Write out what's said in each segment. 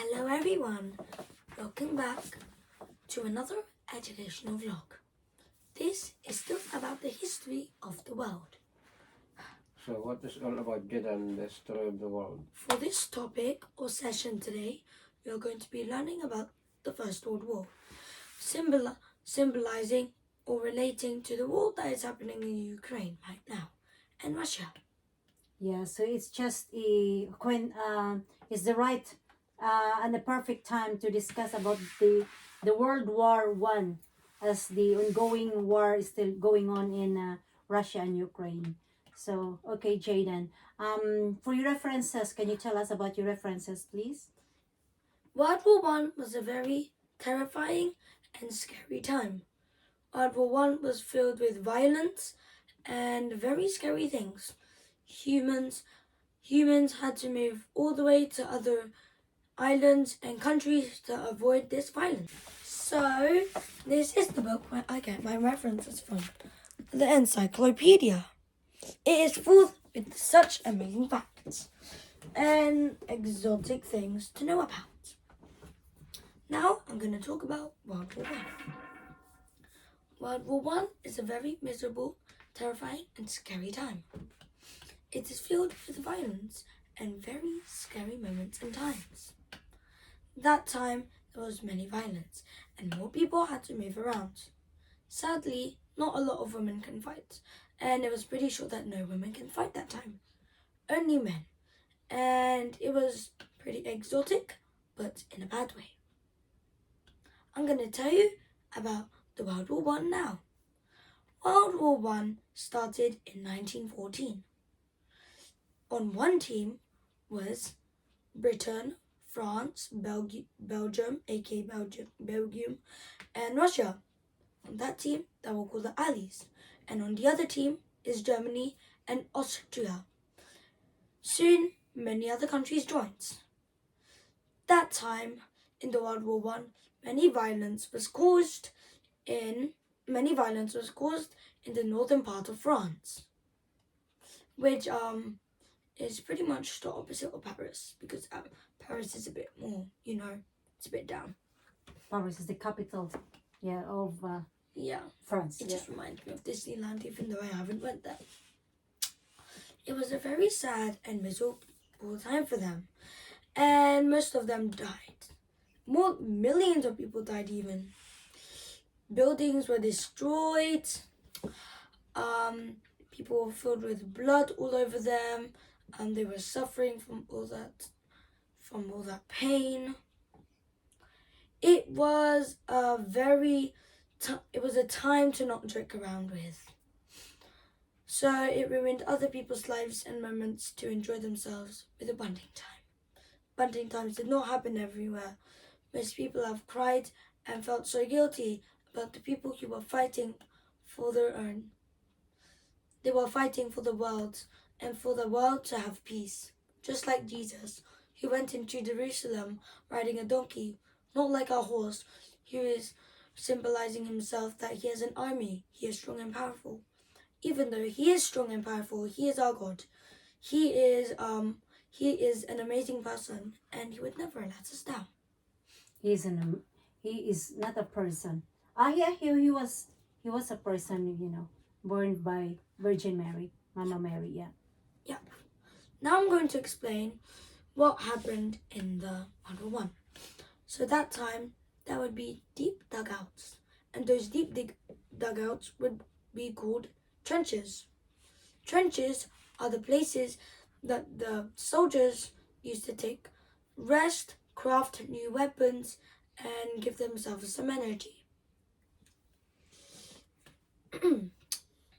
Hello everyone, welcome back to another educational vlog. This is still about the history of the world. So what is all about Jaiden, the history of the world? For this topic or session today, we are going to be learning about the First World War, symbolizing or relating to the war that is happening in Ukraine right now and Russia. Yeah, so it's just it's the right and the perfect time to discuss about the World War One, as the ongoing war is still going on in Russia and Ukraine. So okay, Jaiden, for your references, can you tell us about your references, please? World War I was a very terrifying and scary time. World War I was filled with violence and very scary things. Humans had to move all the way to other islands and countries to avoid this violence. So, this is the book where I get my references from. The encyclopedia. It is full with such amazing facts and exotic things to know about. Now, I'm going to talk about World War I. World War I is a very miserable, terrifying, and scary time. It is filled with violence and very scary moments and times. That time, there was many violence and more people had to move around. Sadly, not a lot of women can fight, and it was pretty sure that no women can fight that time. Only men. And it was pretty exotic, but in a bad way. I'm going to tell you about the World War I now. World War I started in 1914. On one team was Britain, France, Belgium, aka Belgium, and Russia. On that team, that we'll call the Allies. And on the other team is Germany and Austria. Soon, many other countries joined. That time, in the World War I, many violence was caused in the northern part of France, which is pretty much the opposite of Paris, because Paris is a bit more, it's a bit down. Paris is the capital, of France. It just reminds me of Disneyland, even though I haven't went there. It was a very sad and miserable time for them, and most of them died. Millions of people died even. Buildings were destroyed. People were filled with blood all over them, and they were suffering from all that pain. It was a time to not joke around with. So it ruined other people's lives and moments to enjoy themselves with a bonding time. Bonding times did not happen everywhere. Most people have cried and felt so guilty about the people who were fighting for their own. They were fighting for the world and for the world to have peace. Just like Jesus, who went into Jerusalem riding a donkey, not like a horse, who is symbolizing himself that he has an army. He is strong and powerful. Even though he is strong and powerful, he is our God. He is an amazing person, and he would never let us down. He is not a person. He was a person, born by Virgin Mary, Mama Mary, yeah. Yeah. Now I'm going to explain what happened in the World War I. So that time, there would be deep dugouts, and those deep dugouts would be called trenches. Trenches are the places that the soldiers used to take rest, craft new weapons, and give themselves some energy.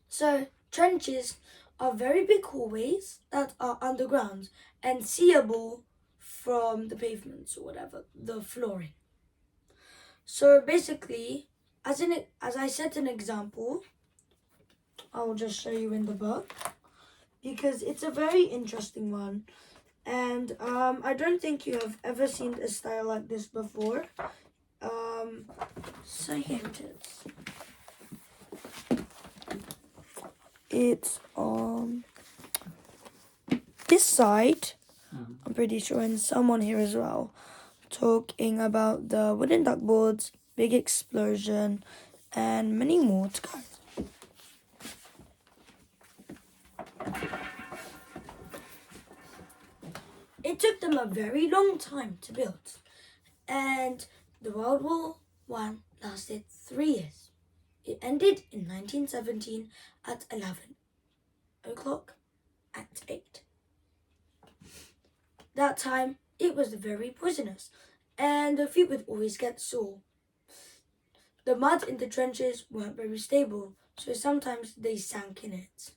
So, trenches are very big hallways that are underground and seeable from the pavements or whatever, the flooring. So basically, as I set an example, I will just show you in the book, because it's a very interesting one. And I don't think you have ever seen a style like this before. So here it is. It's on this side, I'm pretty sure, and someone here as well. talking about the wooden duckboards, big explosion, and many more to come. It took them a very long time to build, and the World War One lasted 3 years. It ended in 1917 at 11 o'clock at 8. That time, it was very poisonous, and the feet would always get sore. The mud in the trenches weren't very stable, so sometimes they sank in it.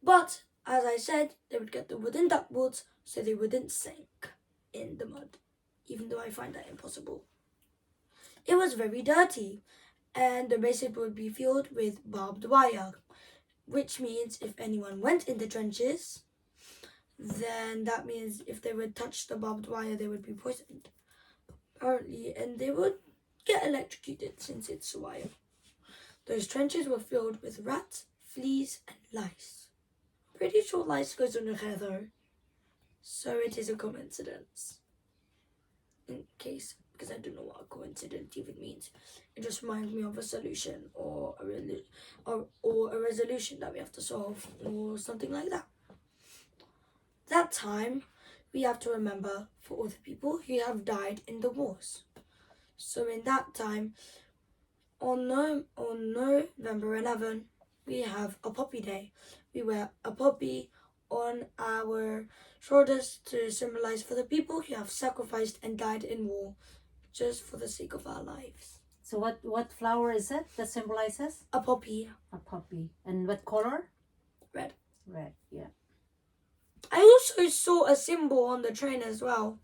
But, as I said, they would get the wooden duckboards so they wouldn't sink in the mud, even though I find that impossible. It was very dirty, and the bases would be filled with barbed wire, which means if anyone went in the trenches, then that means if they would touch the barbed wire, they would be poisoned, apparently, and they would get electrocuted since it's wire. Those trenches were filled with rats, fleas, and lice. Pretty sure lice goes on your hair though, so it is a coincidence. In case, because I don't know what a coincidence even means. It just reminds me of a solution or a resolution that we have to solve or something like that. That time, we have to remember for all the people who have died in the wars. So in that time, on November 11, we have a poppy day. We wear a poppy on our shoulders to symbolize for the people who have sacrificed and died in war just for the sake of our lives. So what flower is it that symbolizes? A poppy. A poppy. And what color? Red. Red, yeah. I also saw a symbol on the train as well,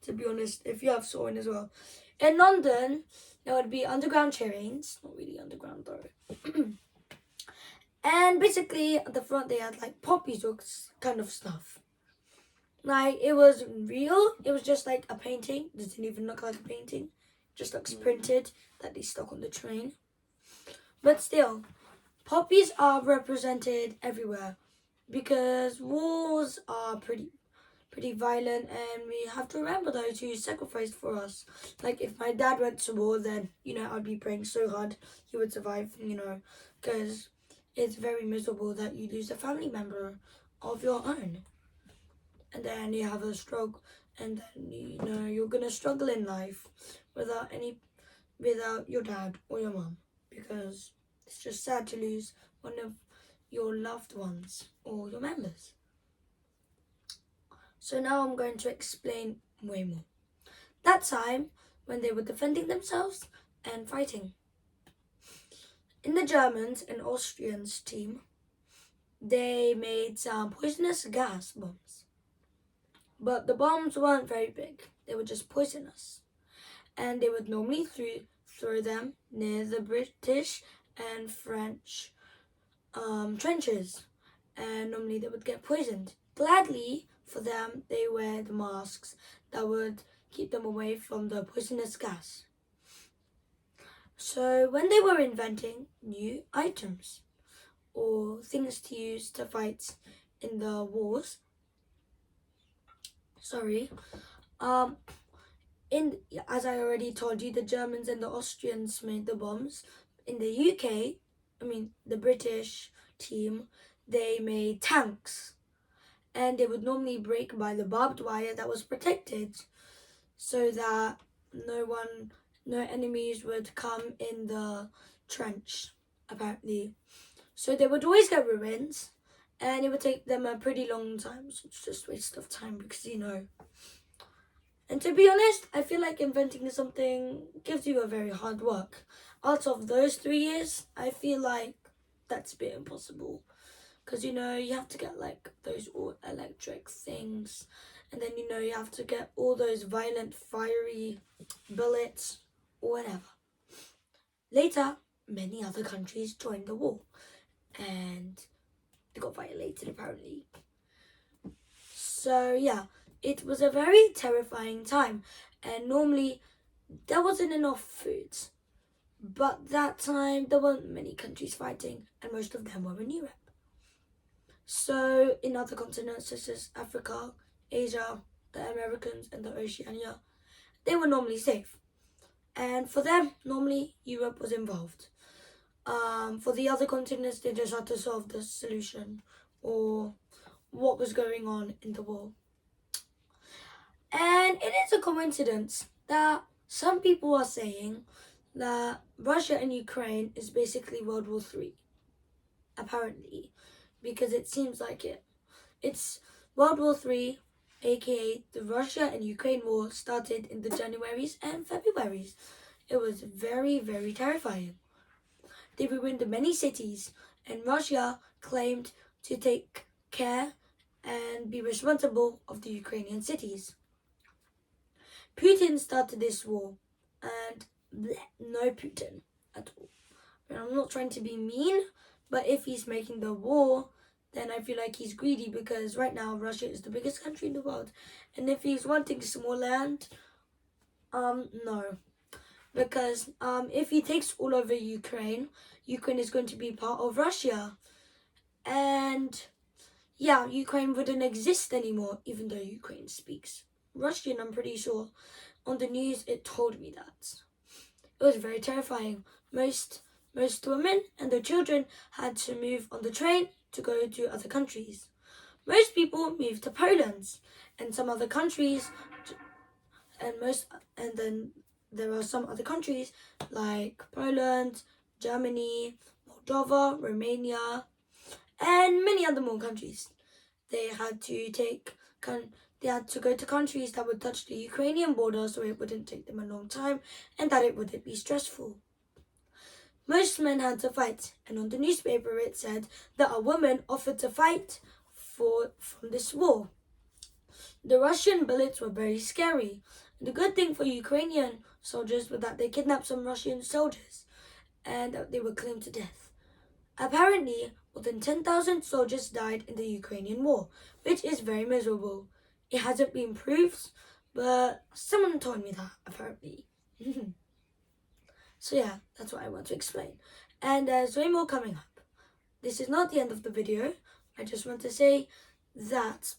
to be honest, if you have saw it as well. In London, there would be underground trains, not really underground though. And basically, at the front, they had like poppies or kind of stuff. Like, it was real. It was just like a painting. It didn't even look like a painting. It just looks printed that they stuck on the train. But still, poppies are represented everywhere because wars are pretty violent, and we have to remember those who sacrificed for us. Like, if my dad went to war, then, I'd be praying so hard he would survive, because it's very miserable that you lose a family member of your own. And then you have a stroke, and then, you're going to struggle in life without your dad or your mom, because it's just sad to lose one of your loved ones or your members. So now I'm going to explain way more. That time, when they were defending themselves and fighting. In the Germans and Austrians team, they made some poisonous gas bombs. But the bombs weren't very big. They were just poisonous. And they would normally throw them near the British and French trenches. And normally they would get poisoned. Gladly for them, they wear the masks that would keep them away from the poisonous gas. So when they were inventing new items or things to use to fight in the wars, as I already told you, the Germans and the Austrians made the bombs. In the UK, the British team, they made tanks. And they would normally break by the barbed wire that was protected so that no enemies would come in the trench, apparently. So they would always get ruins, and it would take them a pretty long time. So it's just a waste of time because, And to be honest, I feel like inventing something gives you a very hard work. Out of those 3 years, I feel like that's a bit impossible. Because, you have to get, like, those all electric things. And then, you have to get all those violent, fiery bullets or whatever. Later, many other countries joined the war. And they got violated, apparently. So, yeah, it was a very terrifying time. And normally, there wasn't enough food. But that time, there weren't many countries fighting. And most of them were in Europe. So, in other continents such as Africa, Asia, the Americans, and the Oceania, they were normally safe. And for them, normally Europe was involved. For the other continents, they just had to solve the solution or what was going on in the war. And it is a coincidence that some people are saying that Russia and Ukraine is basically World War III. Apparently, because it seems like it. It's World War III, aka the Russia and Ukraine war, started in the Januaries and Februaries. It was very, very terrifying. They ruined many cities, and Russia claimed to take care and be responsible of the Ukrainian cities. Putin started this war, and no Putin at all. And I'm not trying to be mean, but if he's making the war, then I feel like he's greedy, because right now Russia is the biggest country in the world. And if he's wanting some more land, no. Because if he takes all over Ukraine, Ukraine is going to be part of Russia. And yeah, Ukraine wouldn't exist anymore, even though Ukraine speaks Russian, I'm pretty sure. On the news, it told me that. It was very terrifying. Most women and their children had to move on the train to go to other countries. Most people moved to Poland and some other countries, and then there are some other countries like Poland, Germany, Moldova, Romania, and many other more countries. They had to go to countries that would touch the Ukrainian border, so it wouldn't take them a long time and that it wouldn't be stressful. Most men had to fight, and on the newspaper it said that a woman offered to fight from this war. The Russian bullets were very scary. The good thing for Ukrainian soldiers was that they kidnapped some Russian soldiers and they were claimed to death. Apparently, more than 10,000 soldiers died in the Ukrainian war, which is very miserable. It hasn't been proved, but someone told me that, apparently. So yeah, that's what I want to explain. And there's way more coming up. This is not the end of the video. I just want to say that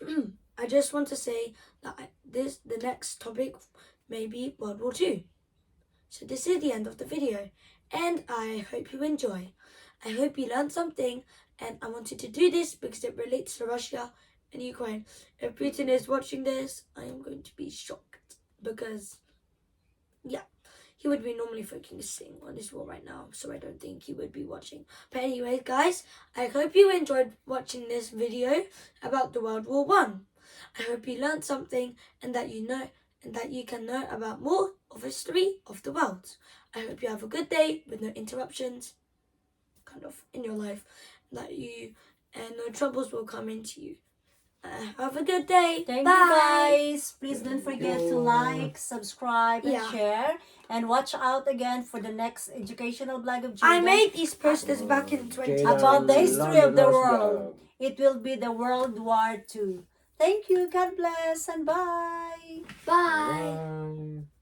the next topic may be World War II. So this is the end of the video, and I hope you enjoy. I hope you learned something, and I wanted to do this because it relates to Russia and Ukraine. If Putin is watching this, I am going to be shocked because, yeah, he would be normally focusing on his war right now, so I don't think he would be watching. But anyway, guys, I hope you enjoyed watching this video about the World War I. I hope you learned something and that you can know about more of history of the world. I hope you have a good day with no interruptions, kind of, in your life, and no troubles will come into you. Have a good day. Thank Bye. you, guys. Please don't forget to like, subscribe, and Yeah. share. And watch out again for the next educational blog of I Jaiden made these posters back in 2020. about the history of the Londoner's world. blog. It will be the World War II. Thank you. God bless and bye. Bye. Bye.